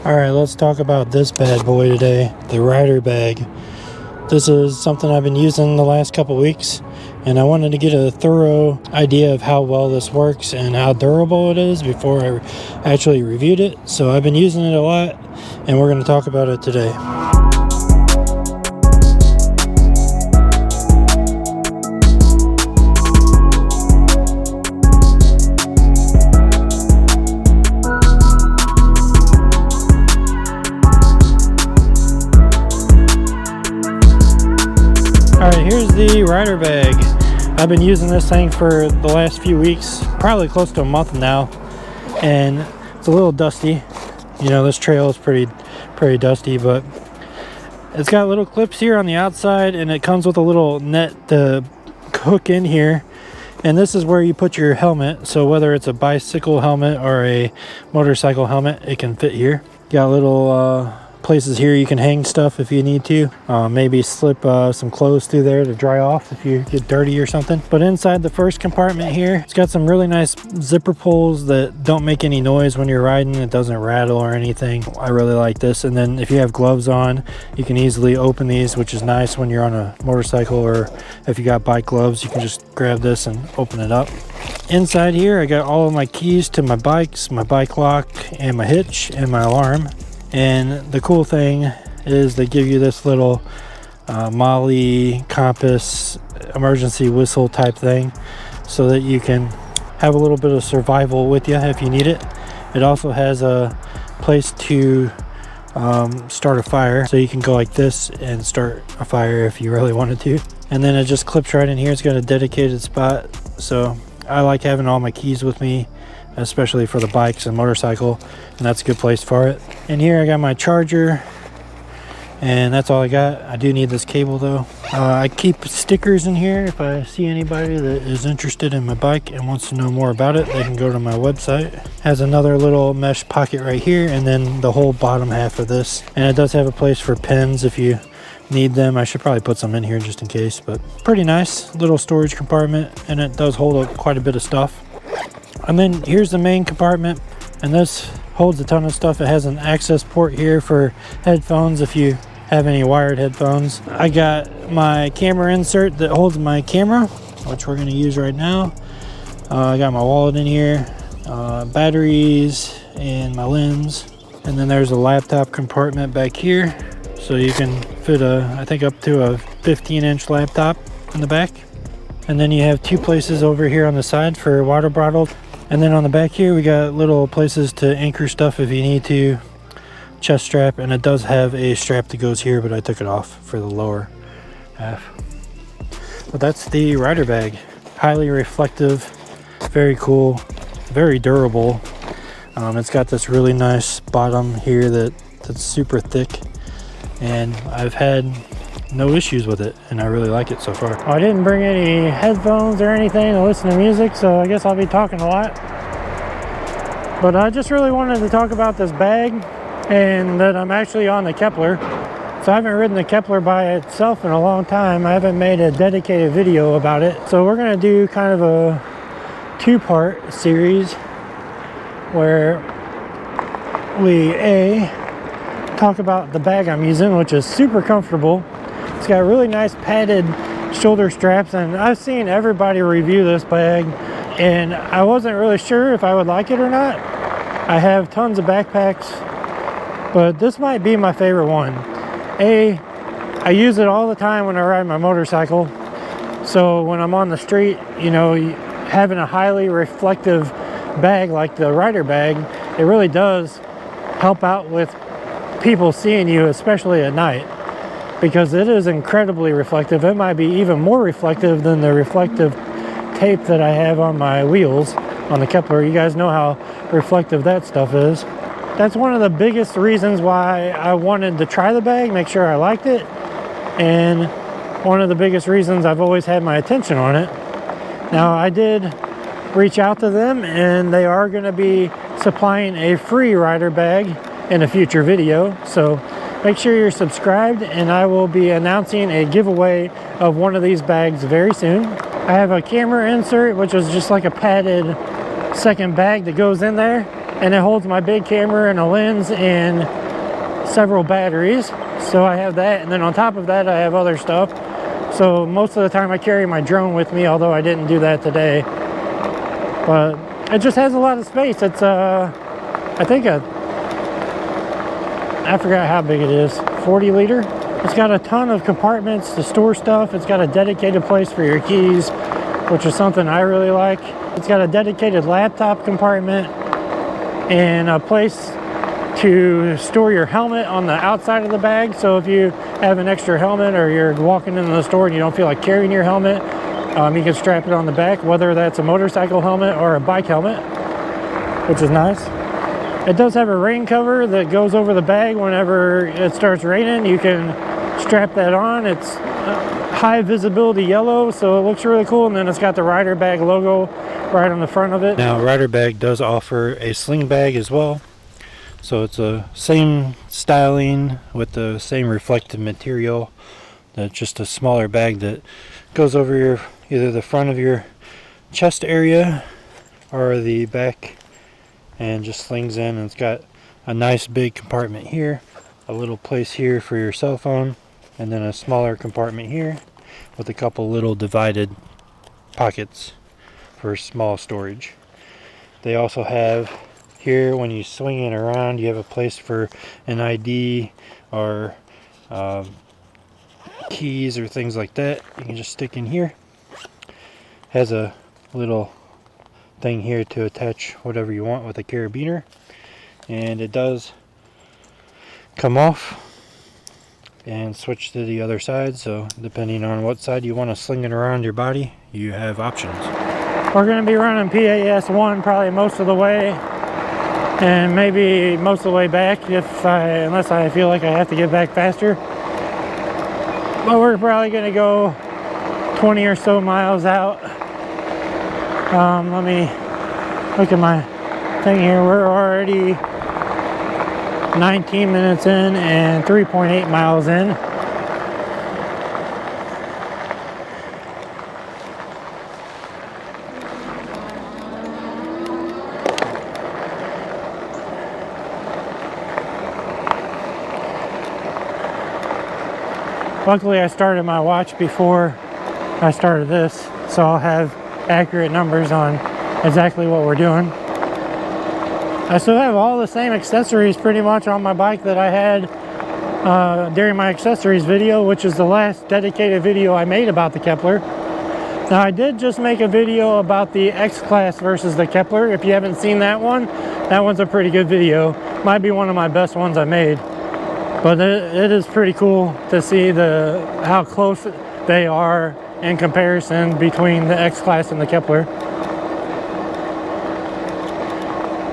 Alright, let's talk about this bad boy today, the RiderBag. This is something I've been using the last couple weeks, and I wanted to get a thorough idea of how well this works and how durable it is before I actually reviewed it. So I've been using it a lot, and we're going to talk about it today. Alright, here's the RiderBag. I've been using this thing for the last few weeks, probably close to a month now, and it's a little dusty. You know, this trail is pretty dusty, but it's got little clips here on the outside, and it comes with a little net to hook in here, and this is where you put your helmet. So whether it's a bicycle helmet or a motorcycle helmet, it can fit here. Got little places here you can hang stuff if you need to, maybe slip some clothes through there to dry off if you get dirty or something. But inside the first compartment here, it's got some really nice zipper pulls that don't make any noise when you're riding. It doesn't rattle or anything. I really like this. And then if you have gloves on, you can easily open these, which is nice when you're on a motorcycle, or if you got bike gloves, you can just grab this and open it up. Inside here, I got all of my keys to my bikes, my bike lock, and my hitch, and my alarm. And the cool thing is they give you this little Molly compass emergency whistle type thing so that you can have a little bit of survival with you if you need it. It also has a place to start a fire, so you can go like this and start a fire if you really wanted to. And then it just clips right in here. It's got a dedicated spot, so I like having all my keys with me, especially for the bikes and motorcycle, and that's a good place for it. And here I got my charger, and that's all I got. I do need this cable though. I keep stickers in here. If I see anybody that is interested in my bike and wants to know more about it, they can go to my website. Has another little mesh pocket right here, and then the whole bottom half of this. And it does have a place for pens if you need them. I should probably put some in here just in case, but pretty nice little storage compartment, and it does hold up quite a bit of stuff. And then here's the main compartment, and this holds a ton of stuff. It has an access port here for headphones if you have any wired headphones. I got my camera insert that holds my camera, which we're going to use right now. I got my wallet in here, batteries, and my lens. And then there's a laptop compartment back here, so you can fit I think up to a 15-inch laptop in the back. And then you have two places over here on the side for water bottles. And then on the back here, we got little places to anchor stuff if you need to. Chest strap, and it does have a strap that goes here, but I took it off for the lower half. But that's the RiderBag. Highly reflective, very cool, very durable. It's got this really nice bottom here that's super thick, and I've had no issues with it, and I really like it so far. I didn't bring any headphones or anything to listen to music, so I guess I'll be talking a lot. But I just really wanted to talk about this bag, and that I'm actually on the Kepler. So I haven't ridden the Kepler by itself in a long time. I haven't made a dedicated video about it. So we're gonna do kind of a two-part series where we talk about the bag I'm using, which is super comfortable. It's got really nice padded shoulder straps, and I've seen everybody review this bag, and I wasn't really sure if I would like it or not. I have tons of backpacks, but this might be my favorite one. I use it all the time when I ride my motorcycle, so when I'm on the street, you know, having a highly reflective bag like the RiderBag, it really does help out with people seeing you, especially at night, because it is incredibly reflective. It might be even more reflective than the reflective tape that I have on my wheels on the Kepler. You guys know how reflective that stuff is. That's one of the biggest reasons why I wanted to try the bag, make sure I liked it, and one of the biggest reasons I've always had my attention on it. Now, I did reach out to them, and they are going to be supplying a free RiderBag in a future video, so make sure you're subscribed, and I will be announcing a giveaway of one of these bags very soon. I have a camera insert, which is just like a padded second bag that goes in there. and it holds my big camera and a lens and several batteries. So I have that, and then on top of that I have other stuff. So most of the time I carry my drone with me, although I didn't do that today. But it just has a lot of space. It's I think I forgot how big it is, 40 liter. It's got a ton of compartments to store stuff. It's got a dedicated place for your keys, which is something I really like. It's got a dedicated laptop compartment and a place to store your helmet on the outside of the bag. So if you have an extra helmet or you're walking into the store and you don't feel like carrying your helmet, you can strap it on the back, whether that's a motorcycle helmet or a bike helmet, which is nice. It does have a rain cover that goes over the bag whenever it starts raining. You can strap that on. It's high visibility yellow, so it looks really cool. And then it's got the RiderBag logo right on the front of it. Now RiderBag does offer a sling bag as well. So it's the same styling with the same reflective material. That's just a smaller bag that goes over your either the front of your chest area or the back and just slings in. And it's got a nice big compartment here, a little place here for your cell phone, and then a smaller compartment here with a couple little divided pockets for small storage. They also have here, when you swing it around, you have a place for an ID or keys or things like that. You can just stick in here. Has a little thing here to attach whatever you want with a carabiner, and it does come off and switch to the other side. So depending on what side you want to sling it around your body, you have options. We're going to be running PAS 1 probably most of the way, and maybe most of the way back unless I feel like I have to get back faster. But we're probably going to go 20 or so miles out. Let me look at my thing here. We're already 19 minutes in and 3.8 miles in. Luckily I started my watch before I started this, so I'll have accurate numbers on exactly what we're doing. I still have all the same accessories pretty much on my bike that I had during my accessories video, which is the last dedicated video I made about the Kepler. Now I did just make a video about the X-Class versus the Kepler. If you haven't seen that one's a pretty good video. Might be one of my best ones I made. But it is pretty cool to see how close they are in comparison between the X-Class and the Kepler.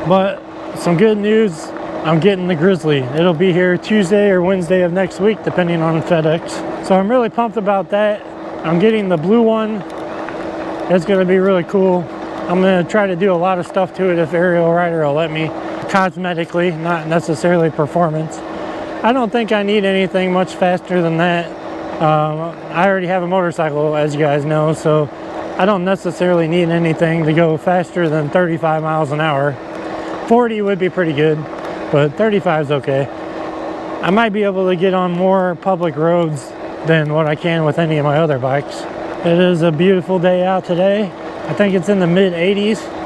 But some good news, I'm getting the Grizzly. It'll be here Tuesday or Wednesday of next week, depending on FedEx. So I'm really pumped about that. I'm getting the blue one. It's going to be really cool. I'm going to try to do a lot of stuff to it if Aerial Rider will let me, cosmetically, not necessarily performance. I don't think I need anything much faster than that. I already have a motorcycle, as you guys know, so I don't necessarily need anything to go faster than 35 miles an hour. 40 would be pretty good, but 35 is okay. I might be able to get on more public roads than what I can with any of my other bikes. It is a beautiful day out today. I think it's in the mid 80s.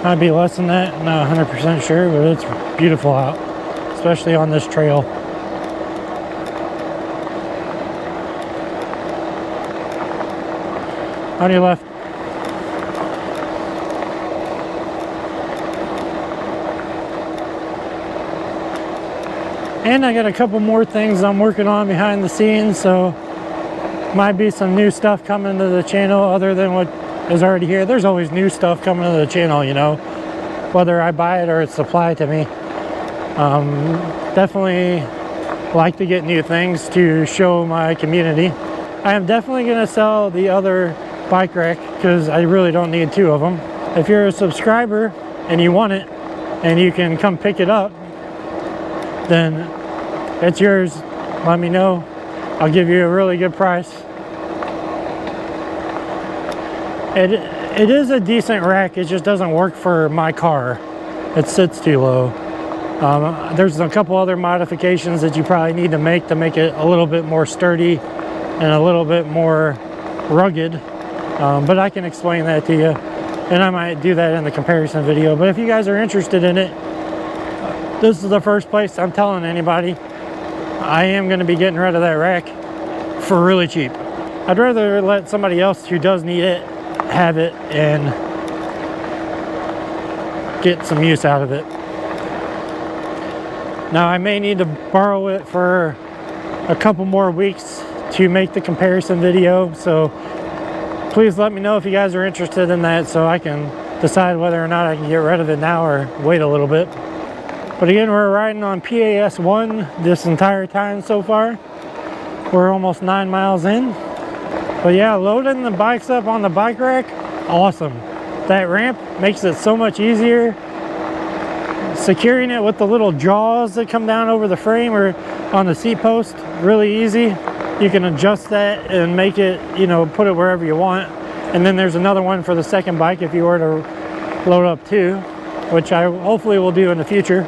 Might be less than that, not 100% sure, but it's beautiful out, especially on this trail. On your left. And I got a couple more things I'm working on behind the scenes, so might be some new stuff coming to the channel other than what is already here. There's always new stuff coming to the channel, you know, whether I buy it or it's supplied to me. Definitely like to get new things to show my community. I am definitely going to sell the other bike rack because I really don't need two of them. If you're a subscriber and you want it and you can come pick it up, then it's yours. Let me know. I'll give you a really good price. It is a decent rack, it just doesn't work for my car. It sits too low. There's a couple other modifications that you probably need to make it a little bit more sturdy and a little bit more rugged, but I can explain that to you, and I might do that in the comparison video. But if you guys are interested in it, this is the first place I'm telling anybody. I am going to be getting rid of that rack for really cheap. I'd rather let somebody else who does need it have it and get some use out of it. Now I may need to borrow it for a couple more weeks to make the comparison video, so please let me know if you guys are interested in that so I can decide whether or not I can get rid of it now or wait a little bit. But again, we're riding on PAS1 this entire time so far. We're almost 9 miles in. But yeah, loading the bikes up on the bike rack, awesome. That ramp makes it so much easier. Securing it with the little jaws that come down over the frame or on the seat post, really easy. You can adjust that and make it, you know, put it wherever you want. And then there's another one for the second bike if you were to load up too, which I hopefully will do in the future.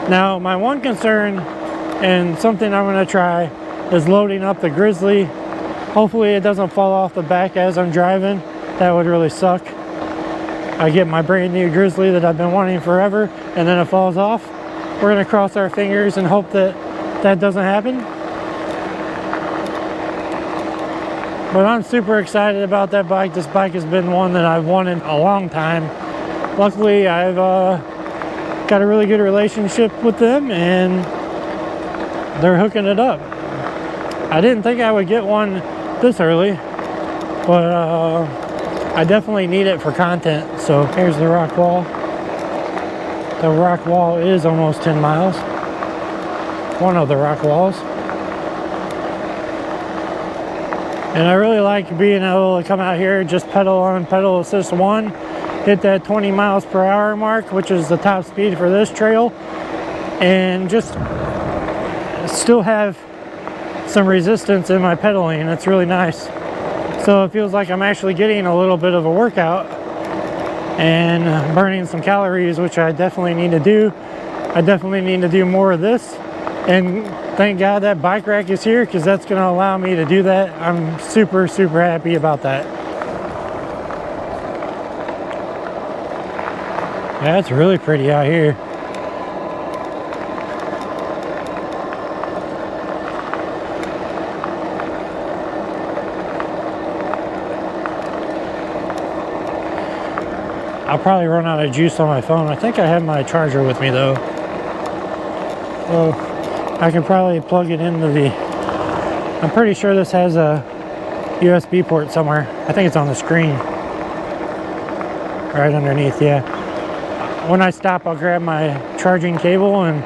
Now, my one concern and something I'm going to try is loading up the Grizzly. Hopefully it doesn't fall off the back as I'm driving. That would really suck. I get my brand new Grizzly that I've been wanting forever and then it falls off. We're going to cross our fingers and hope that that doesn't happen. But I'm super excited about that bike. This bike has been one that I've wanted a long time. Luckily, I've got a really good relationship with them and they're hooking it up. I didn't think I would get one this early, but I definitely need it for content. So here's the rock wall. The rock wall is almost 10 miles. One of the rock walls. And I really like being able to come out here, just pedal on pedal assist 1, hit that 20 miles per hour mark, which is the top speed for this trail, and just still have some resistance in my pedaling. It's really nice. So it feels like I'm actually getting a little bit of a workout and burning some calories, which I definitely need to do. I definitely need to do more of this. And thank God that bike rack is here because that's going to allow me to do that. I'm super, super happy about that. Yeah, it's really pretty out here. I'll probably run out of juice on my phone. I think I have my charger with me though. So I can probably plug it into the... I'm pretty sure this has a USB port somewhere. I think it's on the screen. Right underneath, yeah. When I stop, I'll grab my charging cable and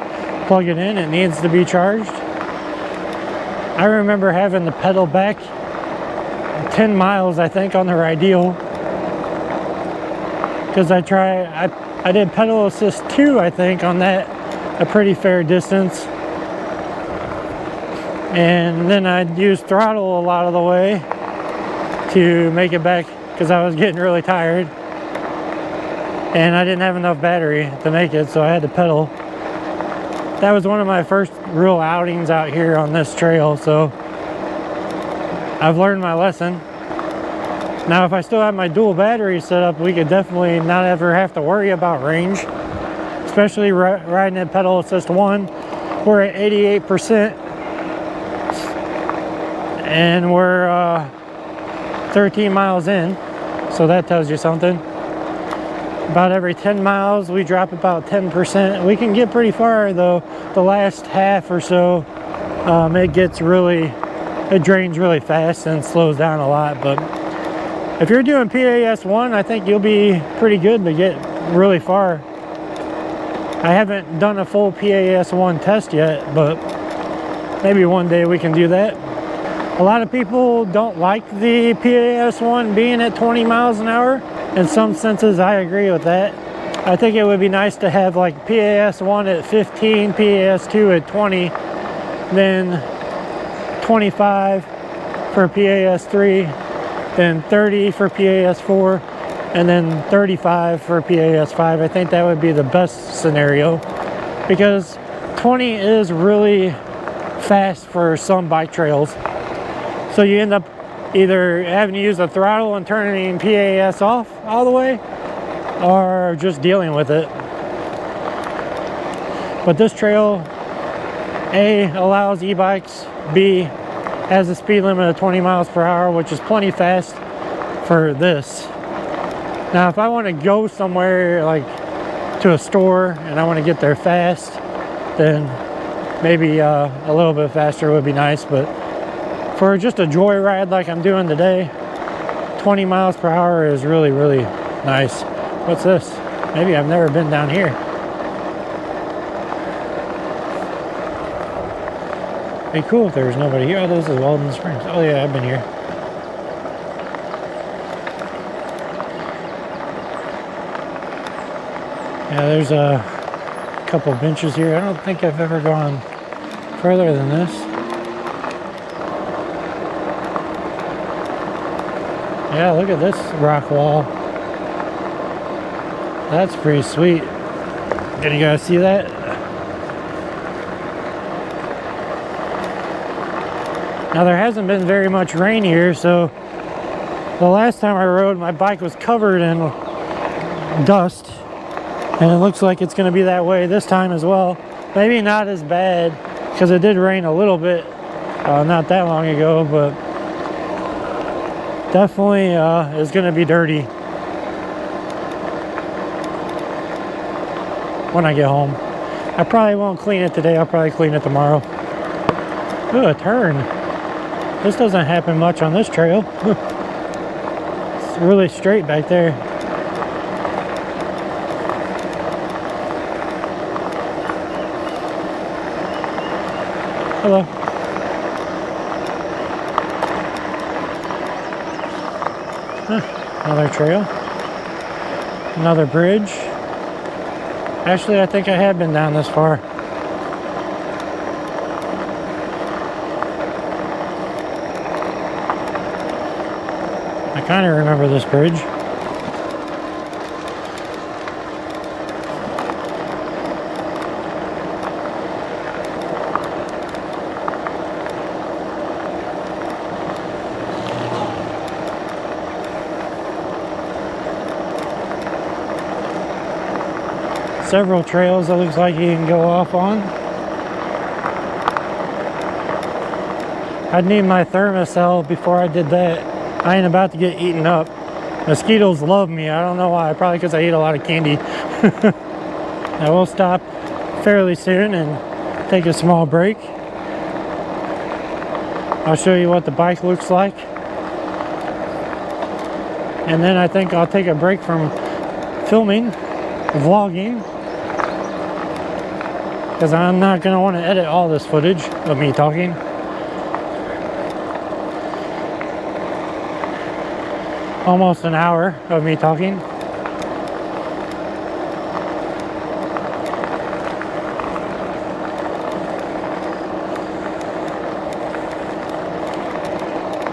plug it in. It needs to be charged. I remember having to pedal back 10 miles, I think, on the Ideal. Because I did pedal assist 2, I think, on that, a pretty fair distance. And then I'd use throttle a lot of the way to make it back because I was getting really tired. And I didn't have enough battery to make it, so I had to pedal. That was one of my first real outings out here on this trail, so I've learned my lesson. Now, if I still have my dual battery set up, we could definitely not ever have to worry about range, especially riding at pedal assist 1. We're at 88%, and we're 13 miles in, so that tells you something. About every 10 miles, we drop about 10%. We can get pretty far, though. The last half or so, it drains really fast and slows down a lot, but if you're doing PAS1, I think you'll be pretty good to get really far. I haven't done a full PAS1 test yet, but maybe one day we can do that. A lot of people don't like the PAS1 being at 20 miles an hour. In some senses, I agree with that. I think it would be nice to have like PAS1 at 15, PAS2 at 20, then 25 for PAS3. then 30 for PAS4, and then 35 for PAS5. I think that would be the best scenario, because 20 is really fast for some bike trails. So you end up either having to use the throttle and turning PAS off all the way, or just dealing with it. But this trail, A, allows e-bikes, B, has a speed limit of 20 miles per hour, which is plenty fast for this. Now, if I want to go somewhere, like to a store, and I want to get there fast, then maybe a little bit faster would be nice. But for just a joyride like I'm doing today, 20 miles per hour is really, really nice. What's this? Maybe I've never been down here. It'd be cool if there was nobody here. Oh, this is Walden Springs. Oh yeah, I've been here. Yeah, there's a couple benches here. I don't think I've ever gone further than this. Yeah, look at this rock wall. That's pretty sweet. Can you guys see that? Now, there hasn't been very much rain here, so the last time I rode, my bike was covered in dust, and it looks like it's going to be that way this time as well. Maybe not as bad, because it did rain a little bit not that long ago, but definitely is going to be dirty when I get home. I probably won't clean it today. I'll probably clean it tomorrow. Ooh, a turn. This doesn't happen much on this trail. It's really straight back there. Hello. Another trail. Another bridge. Actually, I think I have been down this far. I kind of remember this bridge. Several trails that looks like you can go off on. I'd need my thermocell before I did that. I ain't about to get eaten up. Mosquitoes love me. I don't know why. Probably because I eat a lot of candy. I will stop fairly soon and take a small break. I'll show you what the bike looks like. And then I think I'll take a break from filming, vlogging, because I'm not going to want to edit all this footage of me talking. Almost an hour of me talking.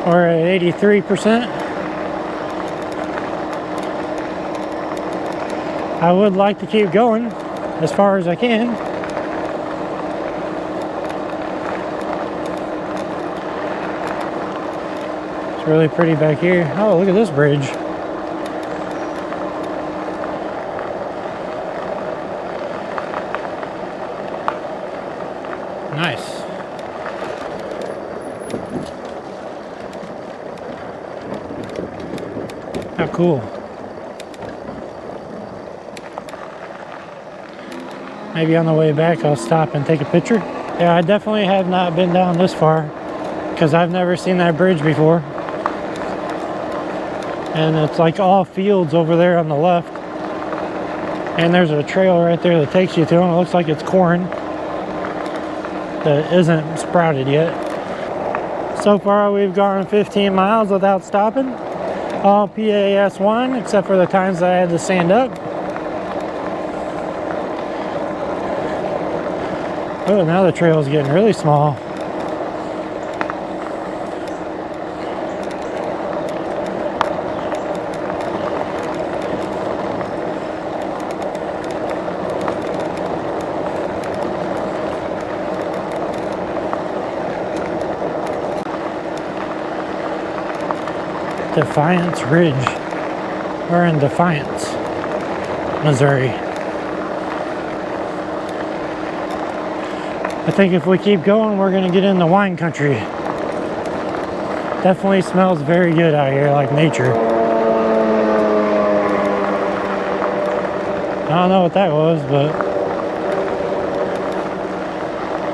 We're at 83%. I would like to keep going as far as I can. It's really pretty back here. Oh, look at this bridge. Nice. How cool. Maybe on the way back I'll stop and take a picture. Yeah, I definitely have not been down this far because I've never seen that bridge before. And it's like all fields over there on the left. And there's a trail right there that takes you to them. It looks like it's corn that isn't sprouted yet. So far we've gone 15 miles without stopping. All PAS1 except for the times that I had to stand up. Oh, now the trail is getting really small. Defiance Ridge. We're in Defiance, Missouri. I think if we keep going, we're gonna get into wine country. Definitely smells very good out here, like nature. I don't know what that was, but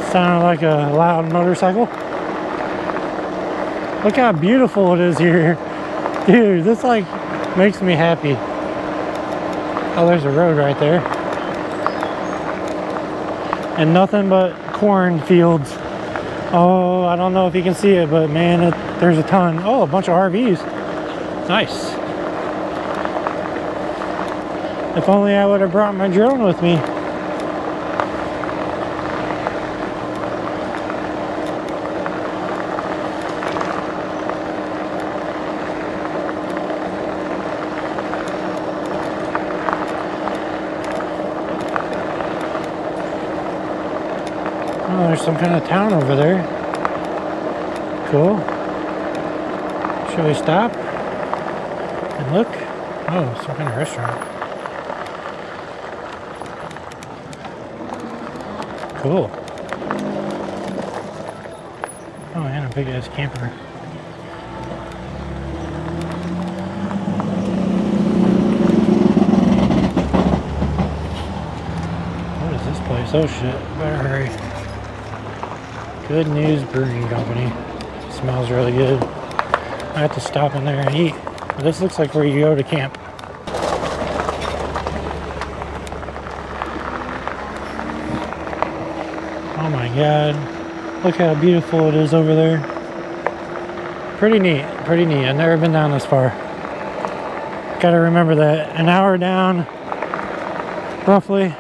it sounded like a loud motorcycle. Look how beautiful it is here. Dude, this like makes me happy. Oh, there's a road right there. And nothing but corn fields. Oh, I don't know if you can see it, but man, there's a ton. Oh, a bunch of RVs. Nice. If only I would have brought my drone with me. Oh, there's some kind of town over there. Cool. Should we stop and look? Oh, some kind of restaurant. Cool. Oh, and a big ass camper. What is this place? Oh shit, better hurry. Good News Brewing Company. Smells really good. I have to stop in there and eat. But this looks like where you go to camp. Oh my god. Look how beautiful it is over there. Pretty neat. Pretty neat. I've never been down this far. Gotta remember that. An hour down, roughly,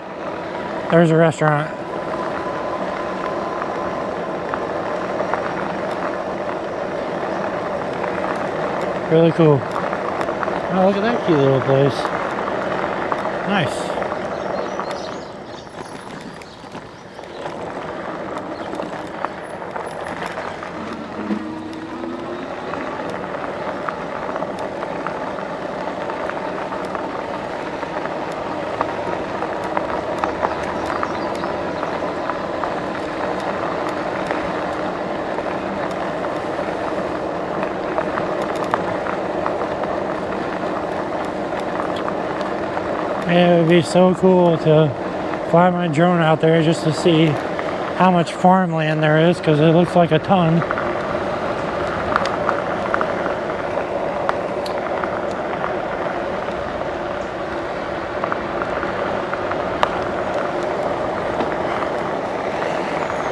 there's a restaurant. Really cool. Oh, look at that cute little place. Nice. It would be so cool to fly my drone out there just to see how much farmland there is, because it looks like a ton.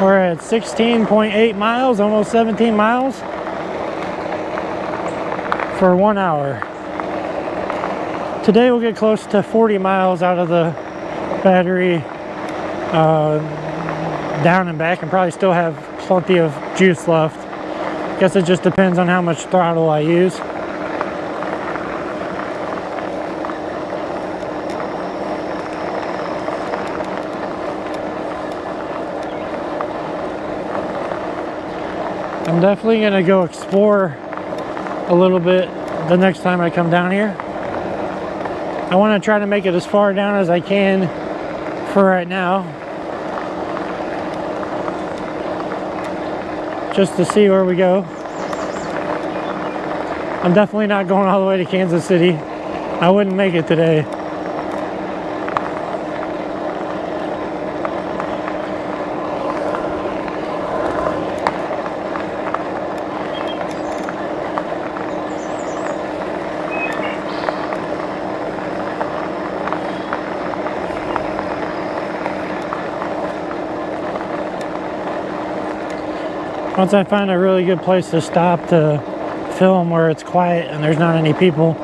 We're at 16.8 miles, almost 17 miles for 1 hour. Today we'll get close to 40 miles out of the battery, down and back, and probably still have plenty of juice left. Guess it just depends on how much throttle I use. I'm definitely gonna go explore a little bit the next time I come down here. I want to try to make it as far down as I can for right now, just to see where we go. I'm definitely not going all the way to Kansas City. I wouldn't make it today. Once I find a really good place to stop to film where it's quiet and there's not any people,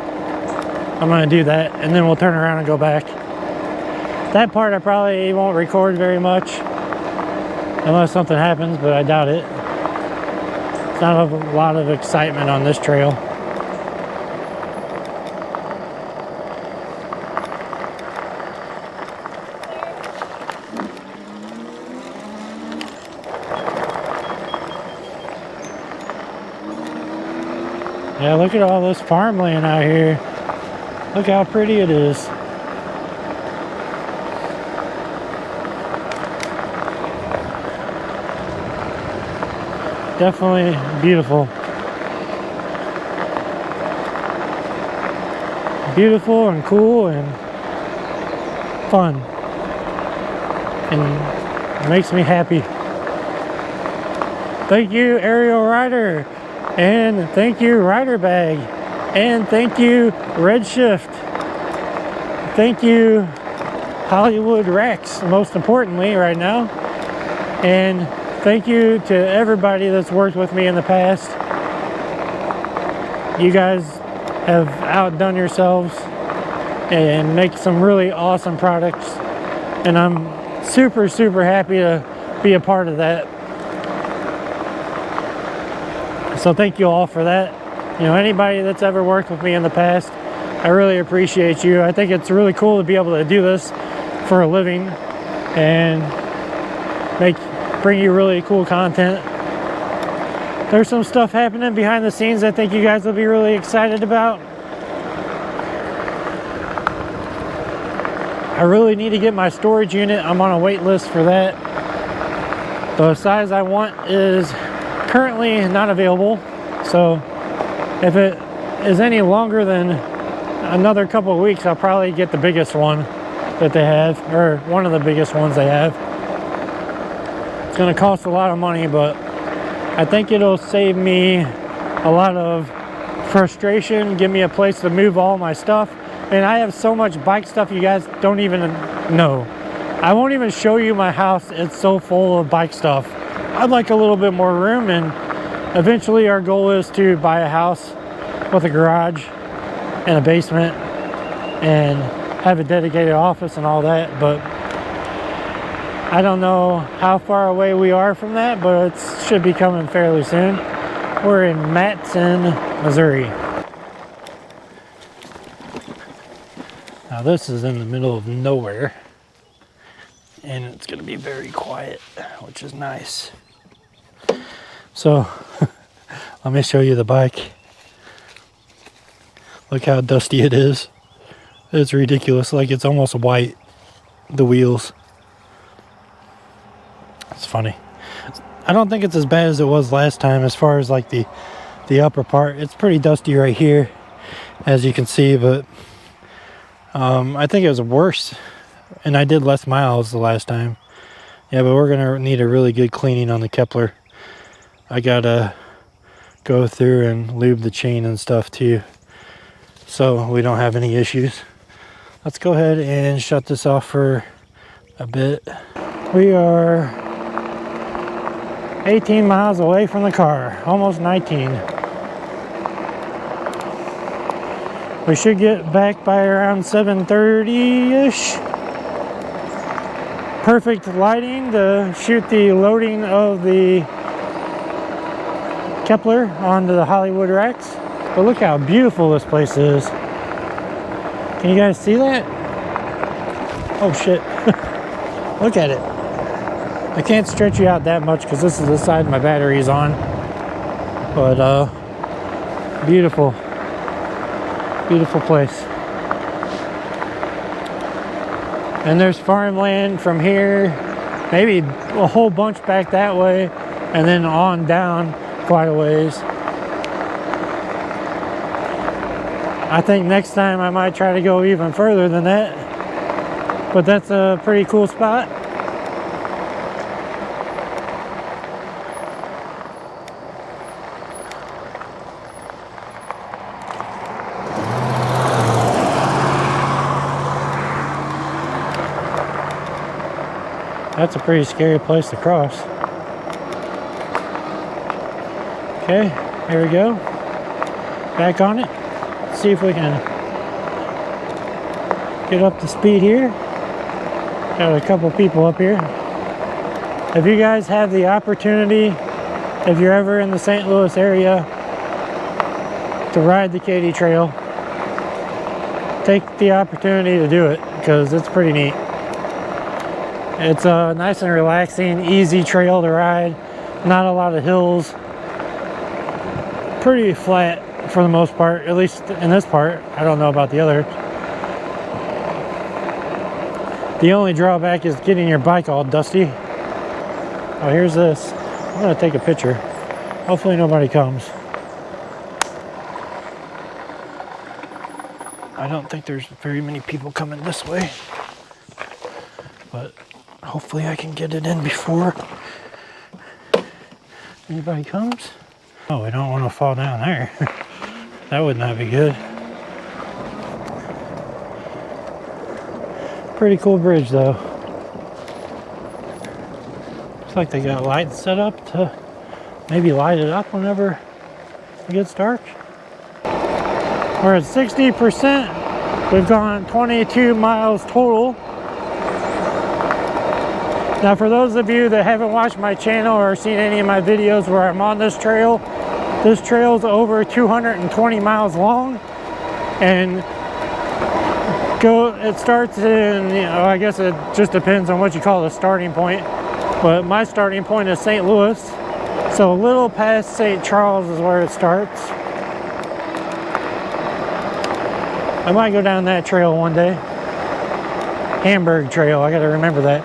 I'm gonna do that, and then we'll turn around and go back. That part I probably won't record very much unless something happens, but I doubt it. It's not a lot of excitement on this trail. Yeah, look at all this farmland out here. Look how pretty it is. Definitely beautiful. Beautiful and cool and fun. And it makes me happy. Thank you, Aerial Rider. And thank you, RiderBag. And thank you, Redshift. Thank you, Hollywood Rex, most importantly right now. And thank you to everybody that's worked with me in the past. You guys have outdone yourselves and make some really awesome products. And I'm super, super happy to be a part of that. So thank you all for that. You know, anybody that's ever worked with me in the past, I really appreciate you. I think it's really cool to be able to do this for a living and bring you really cool content. There's some stuff happening behind the scenes I think you guys will be really excited about. I really need to get my storage unit. I'm on a wait list for that. The size I want is currently not available. So if it is any longer than another couple of weeks, I'll probably get the biggest one that they have, or one of the biggest ones they have. It's going to cost a lot of money, but I think it'll save me a lot of frustration, give me a place to move all my stuff. And I have so much bike stuff you guys don't even know. I won't even show you my house. It's so full of bike stuff. I'd like a little bit more room, and eventually our goal is to buy a house with a garage and a basement and have a dedicated office and all that. But I don't know how far away we are from that, but it should be coming fairly soon. We're in Matson, Missouri. Now this is in the middle of nowhere, and it's going to be very quiet, which is nice. So let me show you the bike. Look how dusty it is. It's ridiculous. Like, it's almost white, the wheels. It's funny. I don't think it's as bad as it was last time as far as like the upper part. It's pretty dusty right here, as you can see, but I think it was worse, and I did less miles the last time. Yeah, but we're gonna need a really good cleaning on the Kepler. I gotta go through and lube the chain and stuff too, so we don't have any issues. Let's go ahead and shut this off for a bit. We are 18 miles away from the car, almost 19. We should get back by around 7:30-ish. Perfect lighting to shoot the loading of the Kepler onto the Hollywood Rex. But look how beautiful this place is. Can you guys see that? Oh shit. Look at it. I can't stretch you out that much because this is the side my battery is on. But beautiful. Beautiful place. And there's farmland from here, maybe a whole bunch back that way, and then on down quite a ways. I think next time I might try to go even further than that, but that's a pretty cool spot. That's a pretty scary place to cross. Okay, here we go. Back on it. Let's see if we can get up to speed here. Got a couple people up here. If you guys have the opportunity, if you're ever in the St. Louis area, to ride the Katy Trail, take the opportunity to do it because it's pretty neat. It's a nice and relaxing, easy trail to ride. Not a lot of hills. Pretty flat for the most part, at least in this part. I don't know about the other. The only drawback is getting your bike all dusty. Oh, here's this. I'm gonna take a picture. Hopefully nobody comes. I don't think there's very many people coming this way, but hopefully I can get it in before anybody comes. Oh, I don't want to fall down there. That would not be good. Pretty cool bridge though. Looks like they got lights set up to maybe light it up whenever it gets dark. We're at 60%. We've gone 22 miles total. Now for those of you that haven't watched my channel or seen any of my videos where I'm on this trail is over 220 miles long, and it starts in, you know, I guess it just depends on what you call the starting point, but my starting point is St. Louis, so a little past St. Charles is where it starts. I might go down that trail one day. Hamburg Trail, I gotta remember that.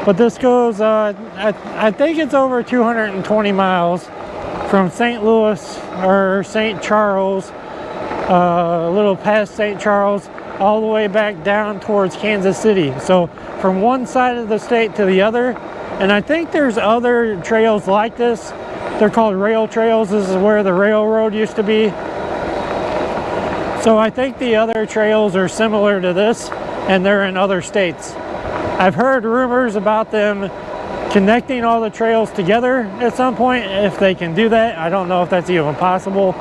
But this goes, I think it's over 220 miles from St. Louis or St. Charles, a little past St. Charles, all the way back down towards Kansas City. So from one side of the state to the other, and I think there's other trails like this. They're called rail trails. This is where the railroad used to be. So I think the other trails are similar to this, and they're in other states. I've heard rumors about them connecting all the trails together at some point, if they can do that. I don't know if that's even possible,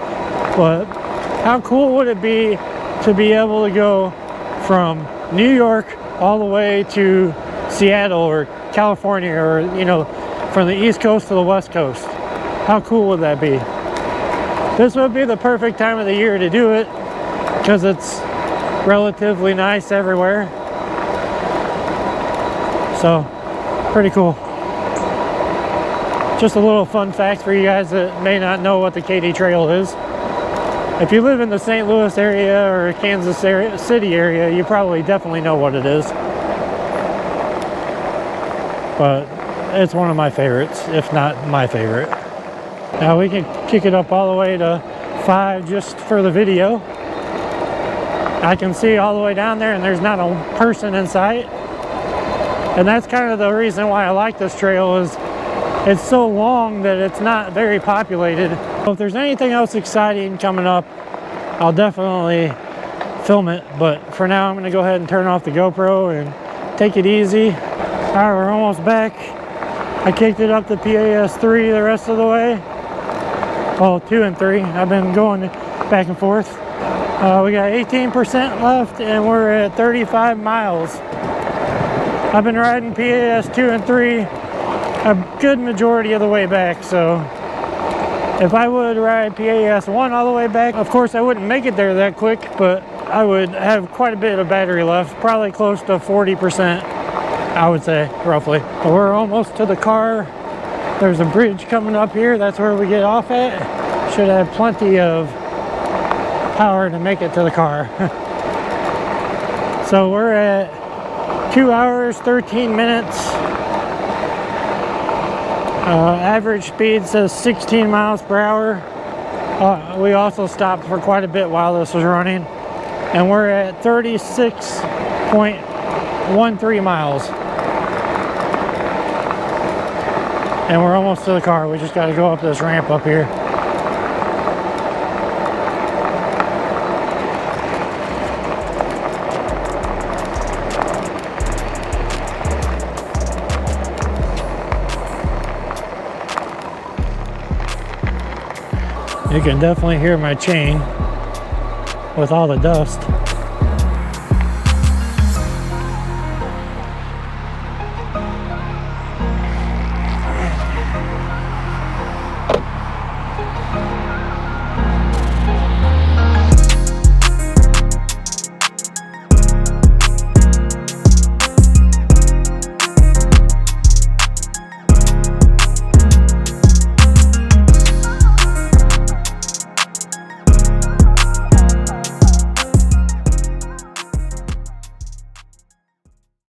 but how cool would it be to be able to go from New York all the way to Seattle or California, or, you know, from the East Coast to the West Coast? How cool would that be? This would be the perfect time of the year to do it, because it's relatively nice everywhere. So, pretty cool. Just a little fun fact for you guys that may not know what the Katy Trail is. If you live in the St. Louis area or Kansas City area, you probably definitely know what it is. But it's one of my favorites, if not my favorite. Now we can kick it up all the way to 5 just for the video. I can see all the way down there and there's not a person in sight. And that's kind of the reason why I like this trail, is it's so long that it's not very populated. So if there's anything else exciting coming up, I'll definitely film it. But for now, I'm going to go ahead and turn off the GoPro and take it easy. All right, we're almost back. I kicked it up to PAS 3 the rest of the way. Well, 2 and 3. I've been going back and forth. We got 18% left and we're at 35 miles. I've been riding PAS 2 and 3 a good majority of the way back, so if I would ride PAS 1 all the way back, of course I wouldn't make it there that quick, but I would have quite a bit of battery left, probably close to 40%, I would say, roughly. But we're almost to the car. There's a bridge coming up here, that's where we get off at. Should have plenty of power to make it to the car. So we're at 2 hours, 13 minutes. Average speed says 16 miles per hour. We also stopped for quite a bit while this was running. And we're at 36.13 miles. And we're almost to the car. We just got to go up this ramp up here. You can definitely hear my chain with all the dust.